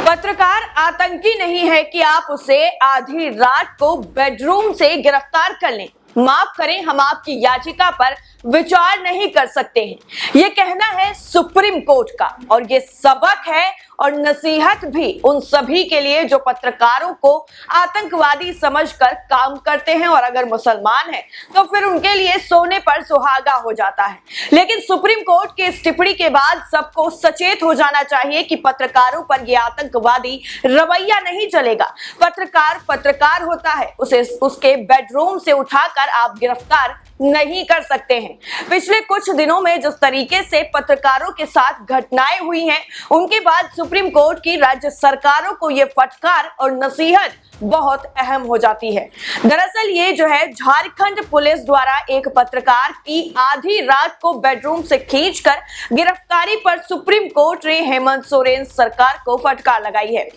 पत्रकार आतंकी नहीं है कि आप उसे आधी रात को बेडरूम से गिरफ्तार कर लें। माफ करें, हम आपकी याचिका पर विचार नहीं कर सकते हैं। ये कहना है सुप्रीम कोर्ट का और ये सबक है और नसीहत भी उन सभी के लिए जो पत्रकारों को आतंकवादी समझकर काम करते हैं और अगर मुसलमान हैं तो फिर उनके लिए सोने पर सुहागा हो जाता है। लेकिन सुप्रीम कोर्ट के इस टिप्पणी के बाद सबको सचेत हो जाना चाहिए कि पत्रकारों पर यह आतंकवादी रवैया नहीं चलेगा। पत्रकार पत्रकार होता है, उसे उसके बेडरूम से उठाकर आप गिरफ्तार नहीं कर सकते हैं। पिछले कुछ दिनों में जिस तरीके से पत्रकारों के साथ घटनाएं हुई हैं, उनके बाद सुप्रीम कोर्ट की राज्य सरकारों को यह फटकार और नसीहत बहुत अहम हो जाती है। दरअसल ये जो है झारखंड पुलिस द्वारा एक पत्रकार की आधी रात को बेडरूम से खींचकर गिरफ्तारी पर सुप्रीम कोर्ट ने हेमंत सोरेन सरकार को फटकार लगाई है।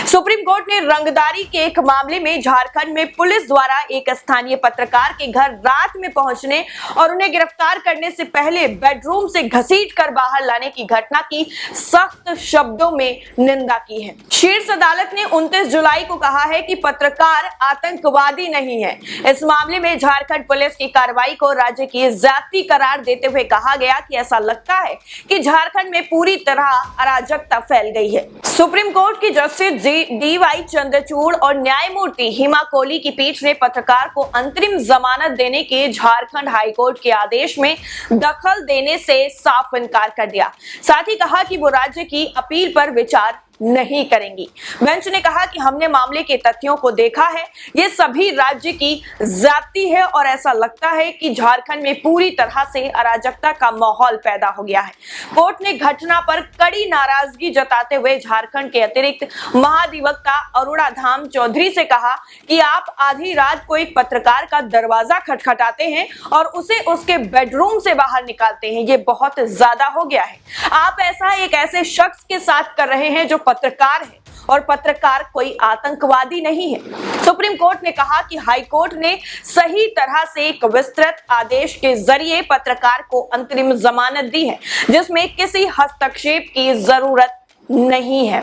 सुप्रीम कोर्ट ने रंगदारी के एक मामले में झारखंड में पुलिस द्वारा एक स्थानीय पत्रकार के घर रात में पहुंचने और उन्हें गिरफ्तार करने से पहले बेडरूम से घसीटकर बाहर लाने की घटना की सख्त शब्दों में निंदा की है। शीर्ष अदालत ने 29 जुलाई को कहा है कि पत्रकार आतंकवादी नहीं है। इस मामले में झारखंड पुलिस की कार्रवाई को राज्य की ज्यादती करार देते हुए कहा गया कि ऐसा लगता है कि झारखंड में पूरी तरह अराजकता फैल गई है। सुप्रीम कोर्ट की जस्टिस डी.वाई. चंद्रचूड़ और न्यायमूर्ति हिमा कोहली की पीठ ने पत्रकार को अंतरिम जमानत देने के झारखंड हाईकोर्ट के आदेश में दखल देने से साफ इनकार कर दिया। साथ ही कहा कि वो राज्य की अपील पर विचार नहीं करेंगी। बेंच ने कहा कि हमने मामले के तथ्यों को देखा है, ये सभी राज्य की ज्यादती है और ऐसा लगता है कि झारखंड में पूरी तरह से अराजकता का माहौल पैदा हो गया है। कोर्ट ने घटना पर कड़ी नाराजगी जताते हुए झारखंड के अतिरिक्त महाधिवक्ता अरुणाधाम चौधरी से कहा कि आप आधी रात को एक पत्रकार का दरवाजा खटखटाते हैं और उसे उसके बेडरूम से बाहर निकालते हैं, ये बहुत ज्यादा हो गया है। आप ऐसा एक ऐसे शख्स के साथ कर रहे हैं जो पत्रकार है और पत्रकार कोई आतंकवादी नहीं है। सुप्रीम कोर्ट ने कहा कि हाई कोर्ट ने सही तरह से एक विस्तृत आदेश के जरिए पत्रकार को अंतरिम जमानत दी है, जिसमें किसी हस्तक्षेप की जरूरत नहीं है।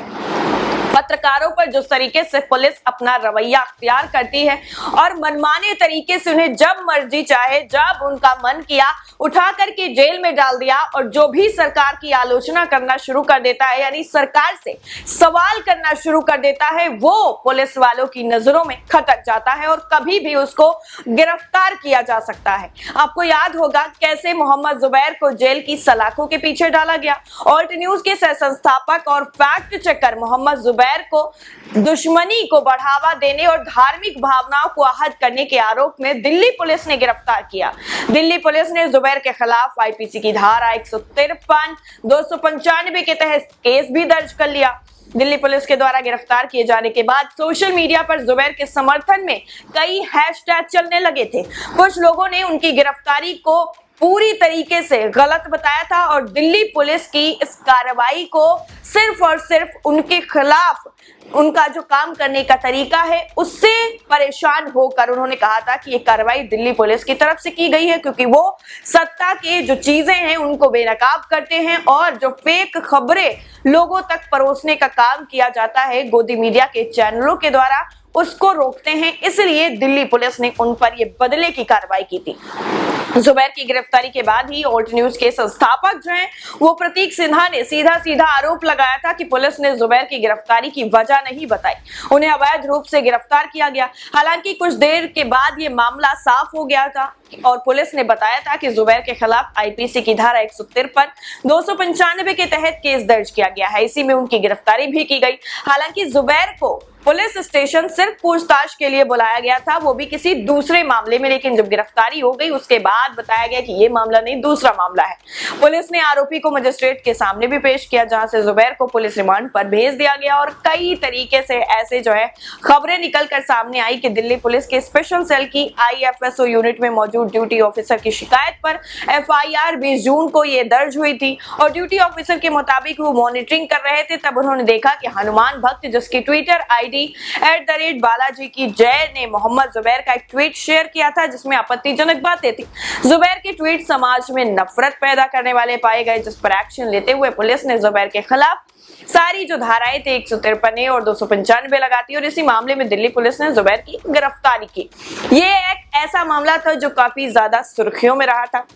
पत्रकारों पर जिस तरीके से पुलिस अपना रवैया अख्तियार करती है और मनमाने तरीके से उन्हें जब मर्जी चाहे जब उनका मन किया उठा करके जेल में डाल दिया और जो भी सरकार की आलोचना करना शुरू कर देता है, यानी सरकार से सवाल करना शुरू कर देता है, वो पुलिस वालों की नजरों में खटक जाता है और कभी भी उसको गिरफ्तार किया जा सकता है। आपको याद होगा कैसे मोहम्मद जुबैर को जेल की सलाखों के पीछे डाला गया। ऑल्ट न्यूज के सह संस्थापक और फैक्ट चेकर मोहम्मद जुबैर को दुश्मनी को बढ़ावा देने और धार्मिक भावनाओं को आहत करने के आरोप में दिल्ली पुलिस ने गिरफ्तार किया। दिल्ली पुलिस ने जुबैर के खिलाफ आईपीसी की धारा 153, 295 के तहत केस भी दर्ज कर लिया। दिल्ली पुलिस के द्वारा गिरफ्तार किए जाने के बाद सोशल मीडिया पर जुबैर के समर्थन में कई हैशटैग चलने लगे थे। कुछ लोगों ने उनकी गिरफ्तारी को पूरी तरीके से गलत बताया था और दिल्ली पुलिस की इस कार्रवाई को सिर्फ और सिर्फ उनके खिलाफ उनका जो काम करने का तरीका है उससे परेशान होकर उन्होंने कहा था कि ये कार्रवाई दिल्ली पुलिस की तरफ से की गई है, क्योंकि वो सत्ता के जो चीजें हैं उनको बेनकाब करते हैं और जो फेक खबरें लोगों तक परोसने का काम किया जाता है गोदी मीडिया के चैनलों के द्वारा, उसको रोकते हैं। इसलिए दिल्ली पुलिस ने उन पर ये बदले की कार्रवाई की थी। जुबैर की गिरफ्तारी के बाद ही ऑल्ट न्यूज के संस्थापक जो हैं वो प्रतीक सिन्हा ने सीधा आरोप लगाया था कि पुलिस ने जुबैर की गिरफ्तारी की वजह नहीं बताई, उन्हें अवैध रूप से गिरफ्तार किया गया। हालांकि कुछ देर के बाद ये मामला साफ हो गया था और पुलिस ने बताया था कि जुबैर के खिलाफ आईपीसी की धारा 153, 295 के तहत केस दर्ज किया गया है। इसी में उनकी गिरफ्तारी भी की गई। हालांकि जुबैर को पुलिस स्टेशन सिर्फ पूछताछ के लिए बुलाया गया था, वो भी किसी दूसरे मामले में, लेकिन जब गिरफ्तारी हो गई उसके बाद बताया गया कि ये मामला नहीं, दूसरा मामला है। पुलिस ने आरोपी को मजिस्ट्रेट के सामने भी पेश किया, जहां से जुबैर को पुलिस रिमांड पर भेज दिया गया और कई तरीके से ऐसे जो है खबरें निकलकर सामने आई कि दिल्ली पुलिस के स्पेशल सेल की IFSO यूनिट में मौजूद ड्यूटी ऑफिसर की शिकायत पर FIR 20 जून को ये दर्ज हुई थी और ड्यूटी ऑफिसर के मुताबिक वो मॉनिटरिंग कर रहे थे। तब उन्होंने देखा कि हनुमान भक्त, जिसकी ट्विटर ID @बालाजी की जय ने मोहम्मद जुबैर का एक ट्वीट शेयर किया था जिसमें आपत्तिजनक बातें थी। जुबैर के ट्वीट समाज में नफरत पैदा करने वाले पाए गए, जिस पर एक्शन लेते हुए पुलिस ने जुबैर के खिलाफ सारी जो धाराएं थे 153 और 295 लगाती और इसी मामले में दिल्ली पुलिस ने जुबैर की गिरफ्तारी की। ये एक ऐसा मामला था जो काफी ज्यादा सुर्खियों में रहा था।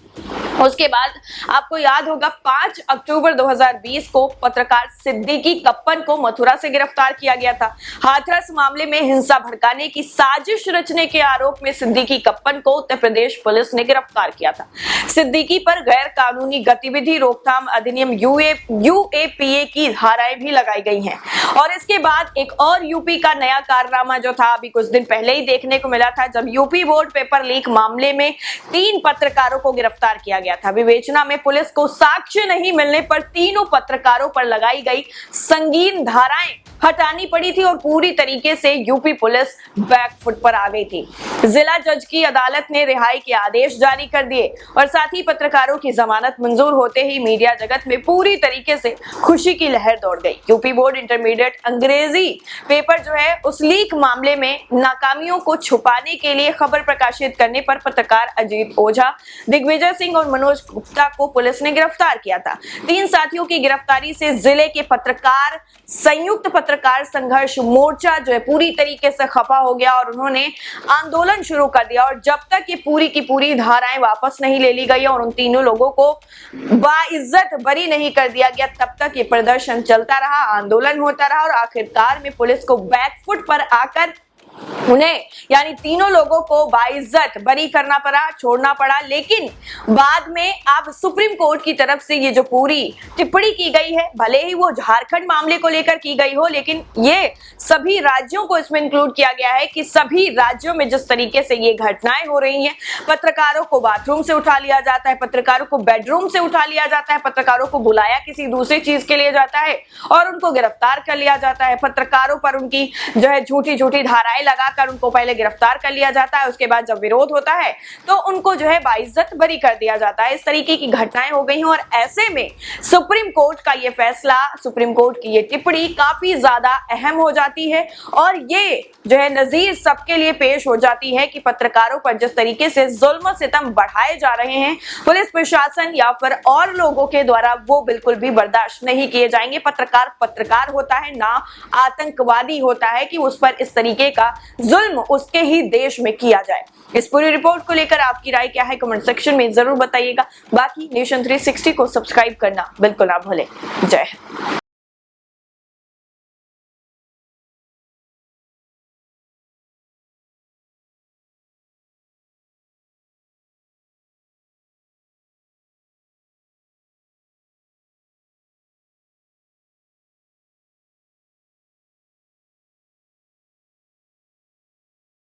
उसके बाद आपको याद होगा 5 अक्टूबर 2020 को पत्रकार सिद्दीकी कप्पन को मथुरा से गिरफ्तार किया गया था। हाथरस मामले में हिंसा भड़काने की साजिश रचने के आरोप में सिद्दीकी कप्पन को उत्तर प्रदेश पुलिस ने गिरफ्तार किया था। सिद्दीकी पर गैर कानूनी गतिविधि रोकथाम अधिनियम यूएपीए की धाराएं भी लगाई गई हैं। और इसके बाद एक और यूपी का नया कारनामा जो था अभी कुछ दिन पहले ही देखने को मिला था, जब यूपी बोर्ड पेपर लीक मामले में 3 पत्रकारों को गिरफ्तार किया गया था। विवेचना में पुलिस को साक्ष्य नहीं मिलने पर तीनों पत्रकारों पर लगाई गई संगीन धाराएं हटानी पड़ी थी और पूरी तरीके से यूपी पुलिस बैकफुट पर आ गई थी। जिला जज की अदालत ने रिहाई के आदेश जारी कर दिए और साथ ही पत्रकारों की जमानत मंजूर होते ही मीडिया जगत में पूरी तरीके से खुशी की लहर दौड़ गई। यूपी बोर्ड इंटरमीडिएट अंग्रेजी पेपर जो है उस लीक मामले में नाकामियों को छुपाने के लिए खबर प्रकाशित करने पर पत्रकार अजीत ओझा, दिग्विजय सिंह और मनोज गुप्ता को पुलिस ने गिरफ्तार किया था। 3 साथियों की गिरफ्तारी से जिले के पत्रकार संयुक्त पत्रकार संघर्ष मोर्चा जो है पूरी तरीके से खफा हो गया और उन्होंने आंदोलन शुरू कर दिया। और जब तक ये पूरी की पूरी धाराएं वापस नहीं ले ली गई और उन तीनों लोगों को बाइज्जत बरी नहीं कर दिया गया, तब तक ये प्रदर्शन चलता रहा, आंदोलन होता रहा और आखिरकार में पुलिस को बैकफुट पर आकर उन्हें यानी तीनों लोगों को बाइज्जत बरी करना पड़ा, छोड़ना पड़ा। लेकिन बाद में अब सुप्रीम कोर्ट की तरफ से ये जो पूरी टिप्पणी की गई है, भले ही वो झारखंड मामले को लेकर की गई हो, लेकिन ये सभी राज्यों को इसमें इंक्लूड किया गया है कि सभी राज्यों में जिस तरीके से ये घटनाएं हो रही हैं, पत्रकारों को बाथरूम से उठा लिया जाता है, पत्रकारों को बेडरूम से उठा लिया जाता है, पत्रकारों को बुलाया किसी दूसरी चीज के लिए जाता है और उनको गिरफ्तार कर लिया जाता है। पत्रकारों पर उनकी जो है झूठी झूठी धाराएं लगाकर उनको पहले गिरफ्तार कर लिया जाता है, उसके बाद जब विरोध होता है तो उनको जो है बाइज्जत बरी कर दिया जाता है। इस तरीके की घटनाएं हो गई हैं और ऐसे में सुप्रीम कोर्ट का ये फैसला, सुप्रीम कोर्ट की ये टिप्पणी काफी ज्यादा अहम हो जाती है और ये जो है नजीर सबके लिए पेश हो जाती है कि पत्रकारों पर जिस तरीके से जुल्म सितम बढ़ाए जा रहे हैं पुलिस प्रशासन या फिर और लोगों के द्वारा, वो बिल्कुल भी बर्दाश्त नहीं किए जाएंगे। पत्रकार पत्रकार होता है, ना आतंकवादी होता है कि उस पर इस तरीके का जुल्म उसके ही देश में किया जाए। इस पूरी रिपोर्ट को लेकर आपकी राय क्या है कमेंट सेक्शन में जरूर बताइएगा। बाकी नेशन 360 को सब्सक्राइब करना बिल्कुल ना भूलें। जय हिंद।